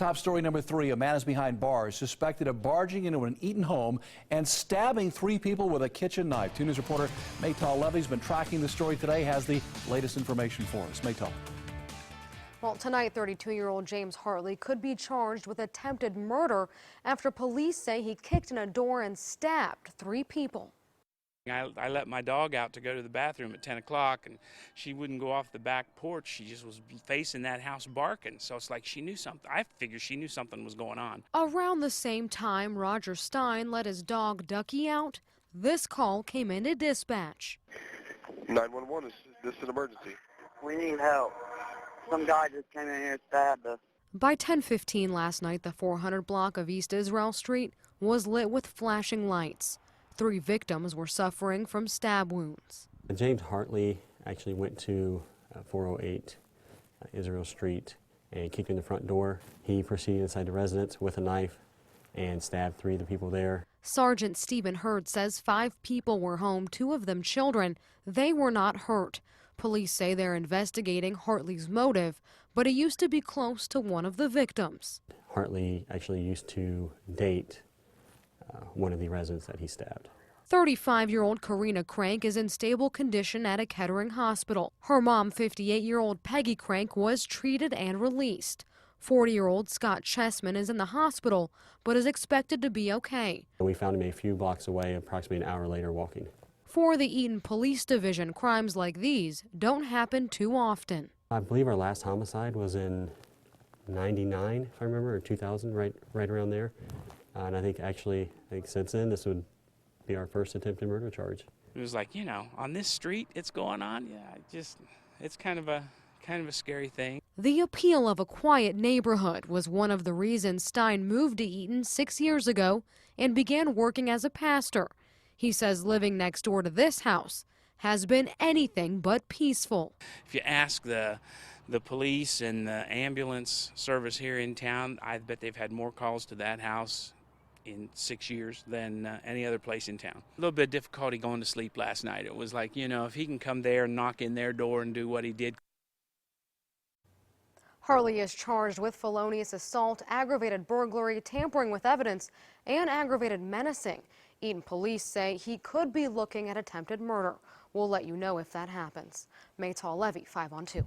Top story number 3, a man is behind bars suspected of barging into an Eaton home and stabbing 3 people with a kitchen knife. 2 News reporter Maytal Levy's been tracking the story today, has the latest information for us. Maytal. Well, tonight, 32-year-old James Hartley could be charged with attempted murder after police say he kicked in a door and stabbed 3 people. I let my dog out to go to the bathroom at 10 o'clock, and she wouldn't go off the back porch. She just was facing that house barking. So it's like she knew something. I figured she knew something was going on. Around the same time Roger Stein let his dog Ducky out, this call came into dispatch. 911, is this an emergency? We need help. Some guy just came in here and stabbed us. By 10:15 last night, the 400 block of East Israel Street was lit with flashing lights. 3 victims were suffering from stab wounds. James Hartley actually went to 408 Israel Street and kicked in the front door. He proceeded inside the residence with a knife and stabbed 3 of the people there. Sergeant Stephen Hurd says 5 people were home, 2 of them children. They were not hurt. Police say they're investigating Hartley's motive, but he used to be close to one of the victims. Hartley actually used to date one of the residents that he stabbed. 35-year-old Karina Crank is in stable condition at a Kettering hospital. Her mom, 58-year-old Peggy Crank, was treated and released. 40-year-old Scott Chessman is in the hospital, but is expected to be okay. We found him a few blocks away, approximately an hour later walking. For the Eaton Police Division, crimes like these don't happen too often. I believe our last homicide was in 99, if I remember, or 2000, right around there. And I think since then, this would be our first attempted murder charge. It was like, you know, on this street it's going on. Yeah, it's kind of a scary thing. The appeal of a quiet neighborhood was one of the reasons Stein moved to Eaton 6 years ago and began working as a pastor. He says living next door to this house has been anything but peaceful. If you ask the police and the ambulance service here in town, I bet they've had more calls to that house in 6 years than any other place in town. A little bit of difficulty going to sleep last night. It was like, you know, if he can come there and knock in their door and do what he did. Hartley is charged with felonious assault, aggravated burglary, tampering with evidence, and aggravated menacing. Eaton police say he could be looking at attempted murder. We'll let you know if that happens. Maytal Levy, 5 on 2.